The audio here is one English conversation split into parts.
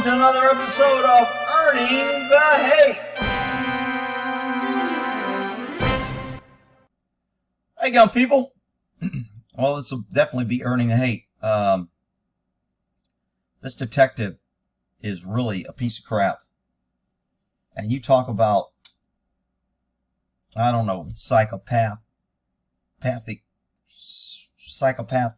welcome to another episode of Earning the Hate. How you going, people? Well, this will definitely be Earning the Hate. This detective is really a piece of crap. And you talk about, I don't know, psychopath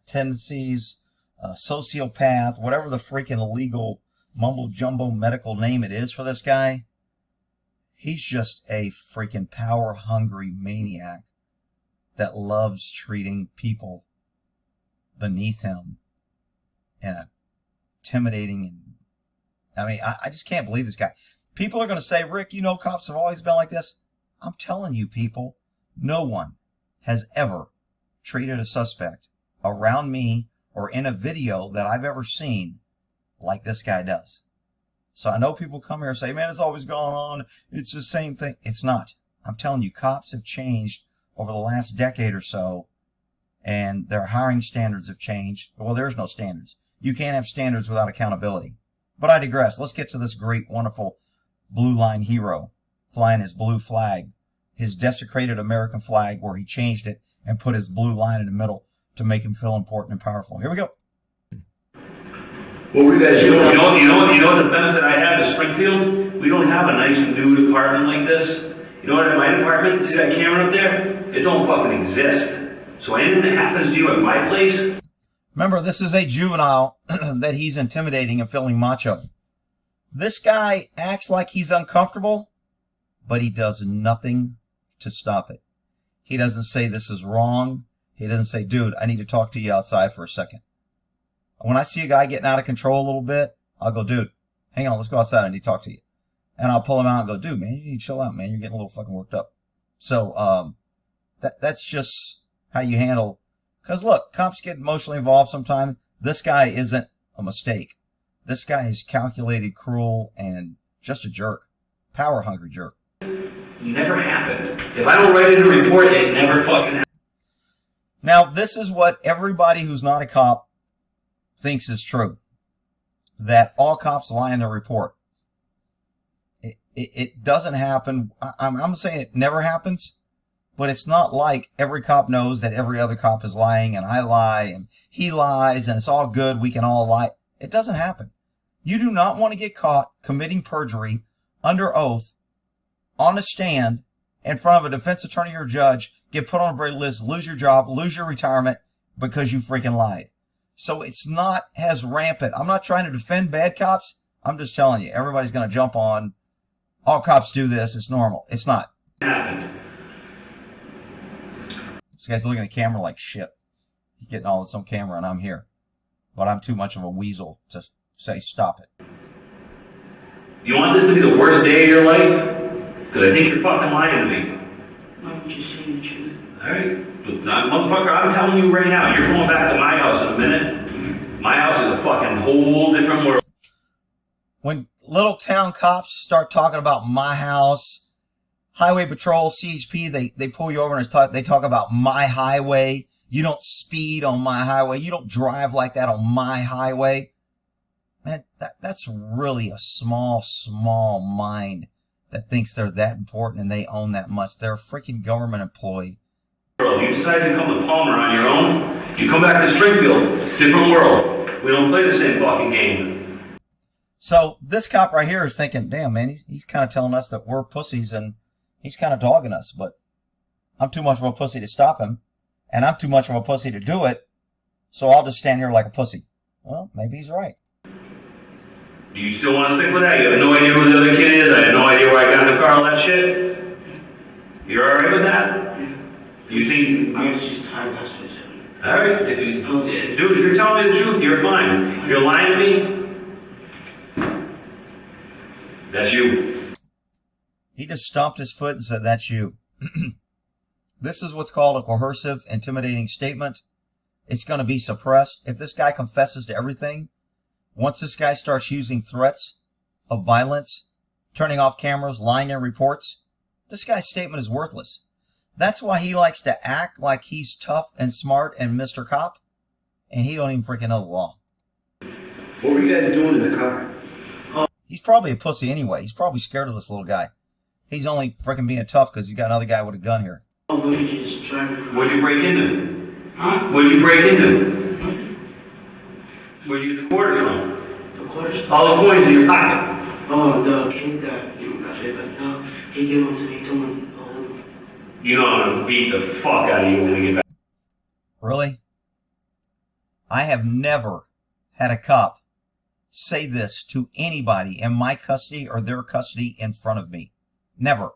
tendencies, sociopath, whatever the freaking illegal mumbo-jumbo medical name it is for this guy. He's just a freaking power-hungry maniac that loves treating people beneath him and intimidating. And I mean, I just can't believe this guy. People are going to say, Rick, you know cops have always been like this. I'm telling you, people, no one has ever treated a suspect around me or in a video that I've ever seen like this guy does. So I know people come here and say, man, it's always gone on. It's the same thing. It's not. I'm telling you, cops have changed over the last decade or so, and their hiring standards have changed. Well, there's no standards. You can't have standards without accountability. But I digress. Let's get to this great, wonderful blue line hero flying his blue flag, his desecrated American flag, where he changed it and put his blue line in the middle to make him feel important and powerful. Here we go. What were you guys doing? You know the benefit I have is Springfield? We don't have a nice new department like this. You know what, in my department, see that camera up there? It don't fucking exist. So anything that happens to you at my place... Remember, this is a juvenile that he's intimidating and feeling macho. This guy acts like he's uncomfortable, but he does nothing to stop it. He doesn't say this is wrong. He doesn't say, dude, I need to talk to you outside for a second. When I see a guy getting out of control a little bit, I'll go, dude, hang on, let's go outside. I need to talk to you. And I'll pull him out and go, dude, man, you need to chill out, man. You're getting a little fucking worked up. So that's just how you handle. Because, look, cops get emotionally involved sometimes. This guy isn't a mistake. This guy is calculated, cruel, and just a jerk. Power-hungry jerk. Never happened. If I don't write in a report, it never fucking happened. Now, this is what everybody who's not a cop thinks is true. That all cops lie in their report. It doesn't happen. I'm saying it never happens, but it's not like every cop knows that every other cop is lying, and I lie, and he lies, and it's all good, we can all lie. It doesn't happen. You do not want to get caught committing perjury under oath on a stand in front of a defense attorney or judge, get put on a Brady list, lose your job, lose your retirement because you freaking lied. So it's not as rampant. I'm not trying to defend bad cops. I'm just telling you, everybody's going to jump on, all cops do this, it's normal. It's not. This guy's looking at the camera like shit. He's getting all this on camera and I'm here. But I'm too much of a weasel to say stop it. You want this to be the worst day of your life? Because I think you're fucking lying to me. I'm just saying the truth. Alright? But motherfucker, I'm telling you right now, you're going back to my house in a minute. My house is a fucking whole different world. When little town cops start talking about my house, highway patrol, CHP, they pull you over and they talk about my highway. You don't speed on my highway. You don't drive like that on my highway. Man, that's really a small mind that thinks they're that important and they own that much. They're a freaking government employee. You decide to come to Palmer on your own, you come back to Springfield, different world. We don't play the same fucking game. So this cop right here is thinking, damn, man, he's kind of telling us that we're pussies and he's kind of dogging us, but I'm too much of a pussy to stop him, and I'm too much of a pussy to do it, so I'll just stand here like a pussy. Well, maybe he's right. Do you still want to stick with that? You have no idea who the other kid is? I have no idea where I got in the car, all that shit? You're alright with that? You think... I was just tired last week. Alright, dude, if you're telling me the truth, you're fine. If you're lying to me, that's you. He just stomped his foot and said, that's you. This is what's called a coercive, intimidating statement. It's going to be suppressed. If this guy confesses to everything, once this guy starts using threats of violence, turning off cameras, lying in reports, this guy's statement is worthless. That's why he likes to act like he's tough and smart and Mr. Cop, and he don't even freaking know the law. What were you guys doing in the car? Oh, He's probably a pussy anyway. He's probably scared of this little guy. He's only freaking being tough because he's got another guy with a gun here. What did you break into? Huh? What did you break into? Where did you get the quarters from? The quarters? All the coins in your pocket. Oh, the kid that, got saved by the dog. He gave them to me, told me, oh. You know I'm gonna beat the fuck out of you when we get back. Really? I have never had a cop say this to anybody in my custody or their custody in front of me. Never.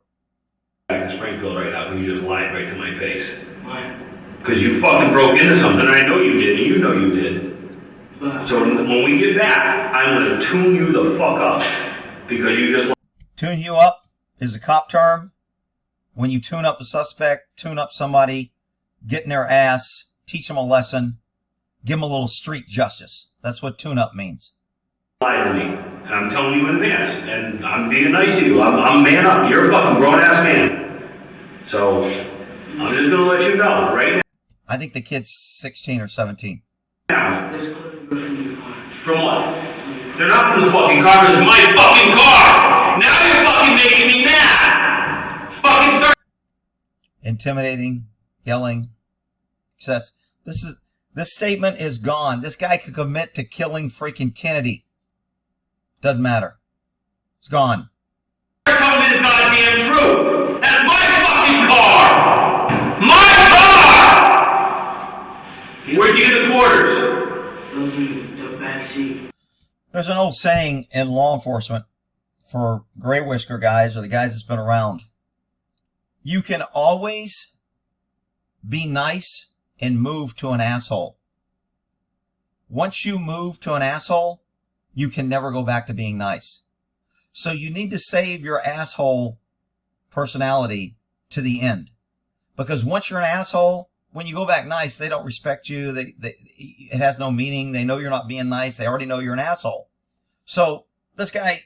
Back in Springfield right now, you just lied right to my face. Why? Because you fucking broke into something, and I know you did, and you know you did. So when we get back, I'm gonna tune you the fuck up. Because you just... Tune you up is a cop term. When you tune up a suspect, tune up somebody, get in their ass, teach them a lesson, give them a little street justice. That's what tune up means. Lie to me. And I'm telling you in advance. And I'm being nice to you. I'm man up. You're a fucking grown-ass man. So, I'm just gonna let you know right now. I think the kid's 16 or 17. Now. From what? They're not from the fucking car. This is my fucking car! Now you're fucking making me mad! Fucking start... Intimidating, yelling, excess. This statement is gone. This guy could commit to killing freaking Kennedy. Doesn't matter. It's gone. You're telling me the goddamn truth! That's my fucking car! My car! Where'd you get the quarters? Those in the back seat. There's an old saying in law enforcement for gray whisker guys or the guys that's been around. You can always be nice and move to an asshole. Once you move to an asshole, you can never go back to being nice. So you need to save your asshole personality to the end. Because once you're an asshole, when you go back nice, they don't respect you. It has no meaning. They know you're not being nice. They already know you're an asshole. So this guy,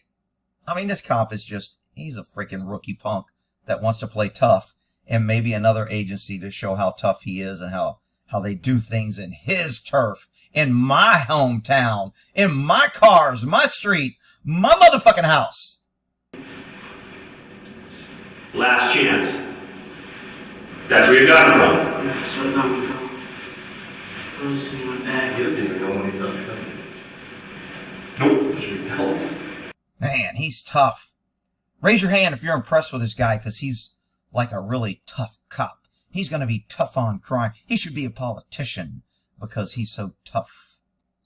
this cop is he's a freaking rookie punk that wants to play tough and maybe another agency to show how tough he is and how they do things in his turf, in my hometown, in my cars, my street, my motherfucking house. Last chance. That's where you got it from. Yeah, so now we go. Those in my bag. You didn't even know when he done something. Nope. Man, he's tough. Raise your hand if you're impressed with this guy, because he's like a really tough cop. He's going to be tough on crime. He should be a politician because he's so tough.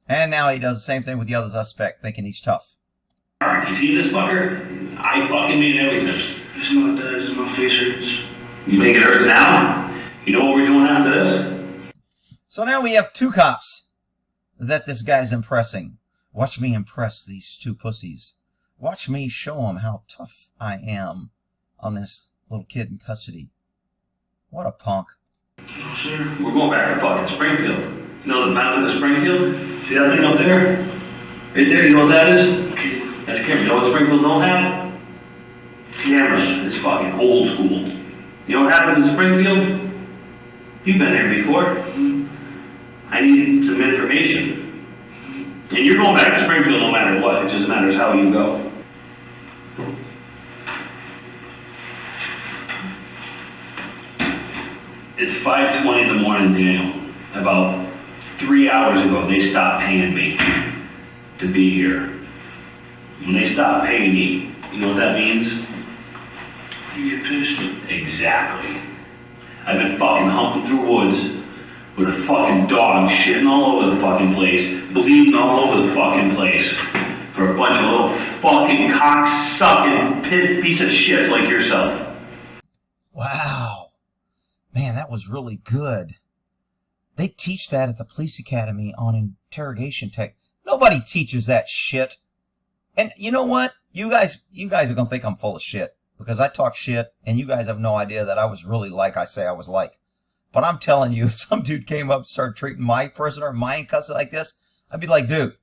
And now he does the same thing with the other suspect, thinking he's tough. You see this fucker? I fucking mean everything. It's not that, it's my face hurts. You think it hurts now? You know what we're doing after this? So now we have two cops that this guy's impressing. Watch me impress these two pussies. Watch me show them how tough I am on this little kid in custody. What a punk. Oh, sir. We're going back to fucking Springfield. You know the mountain of Springfield? See that thing up there? Right there, you know what that is? That's a camera. You know what Springfield don't have? Cameras. It's fucking old school. You know what happens in Springfield? You've been there before. I need some information. And you're going back to Springfield no matter what. It just matters how you go. It's 5:20 in the morning, Daniel. About 3 hours ago, they stopped paying me to be here. When they stop paying me, you know what that means? You get pissed. Exactly. I've been fucking humping through woods with a fucking dog shitting all over the fucking place, bleeding all over the fucking place for a bunch of little fucking cock-sucking piece of shit like yourself. Wow. Man, that was really good. They teach that at the police academy on interrogation tech. Nobody teaches that shit. And you know what? You guys are going to think I'm full of shit because I talk shit and you guys have no idea that I was really like I say I was like. But I'm telling you, if some dude came up and started treating my prisoner, my custody like this, I'd be like, dude,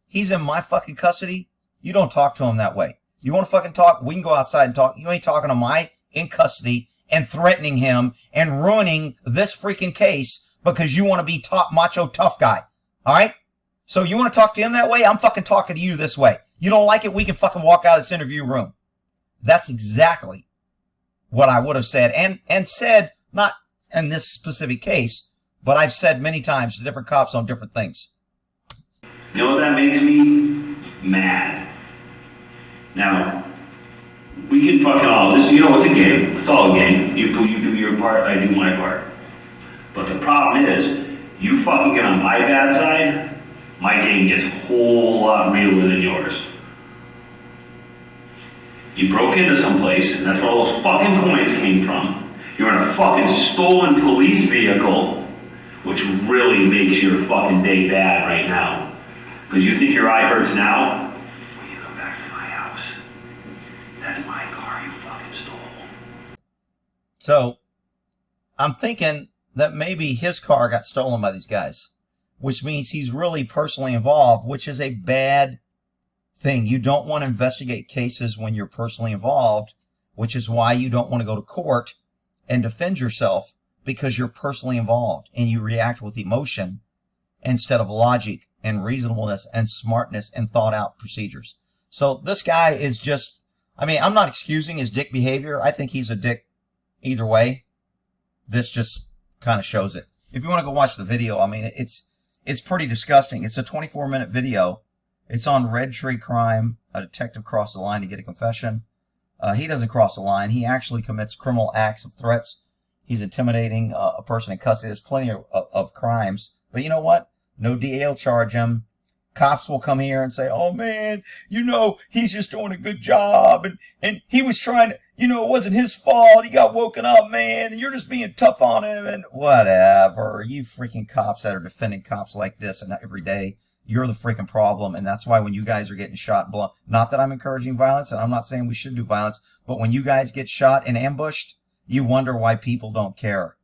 he's in my fucking custody. You don't talk to him that way. You want to fucking talk? We can go outside and talk. You ain't talking to my in custody and threatening him and ruining this freaking case because you want to be top macho tough guy. All right? So you want to talk to him that way? I'm fucking talking to you this way. You don't like it? We can fucking walk out of this interview room. That's exactly what I would have said, and said, not in this specific case, but I've said many times to different cops on different things. You know what that makes me? Mad. Now, we can fucking all this, you know, it's a game. It's all a game. You do your part, I do my part. But the problem is, you fucking get on my bad side, my game gets a whole lot realer than yours. You broke into someplace, and that's where all those fucking coins came from. You're in a fucking stolen police vehicle, which really makes your fucking day bad right now. Because you think your eye hurts now? When you come back to my house, that's my car you fucking stole. So, I'm thinking that maybe his car got stolen by these guys, which means he's really personally involved, which is a bad thing. You don't want to investigate cases when you're personally involved, which is why you don't want to go to court and defend yourself, because you're personally involved and you react with emotion instead of logic and reasonableness and smartness and thought out procedures. So this guy is just, I mean, I'm not excusing his dick behavior. I think he's a dick either way. This just kind of shows it. If you want to go watch the video, I mean, it's pretty disgusting. It's a 24-minute video. It's on Red Tree Crime. A detective crossed the line to get a confession. He doesn't cross the line. He actually commits criminal acts of threats. He's intimidating a person in custody. There's plenty of crimes. But you know what? No DA will charge him. Cops will come here and say, oh, man, you know, he's just doing a good job. And he was trying to, you know, it wasn't his fault. He got woken up, man. And you're just being tough on him. And whatever. You freaking cops that are defending cops like this and every day, you're the freaking problem. And that's why when you guys are getting shot and blown, not that I'm encouraging violence, and I'm not saying we should do violence, but when you guys get shot and ambushed, you wonder why people don't care.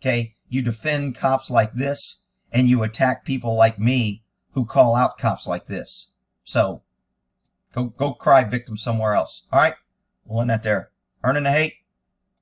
Okay? You defend cops like this, and you attack people like me who call out cops like this. So, go cry victim somewhere else. All right? We'll end that there. Earning the hate.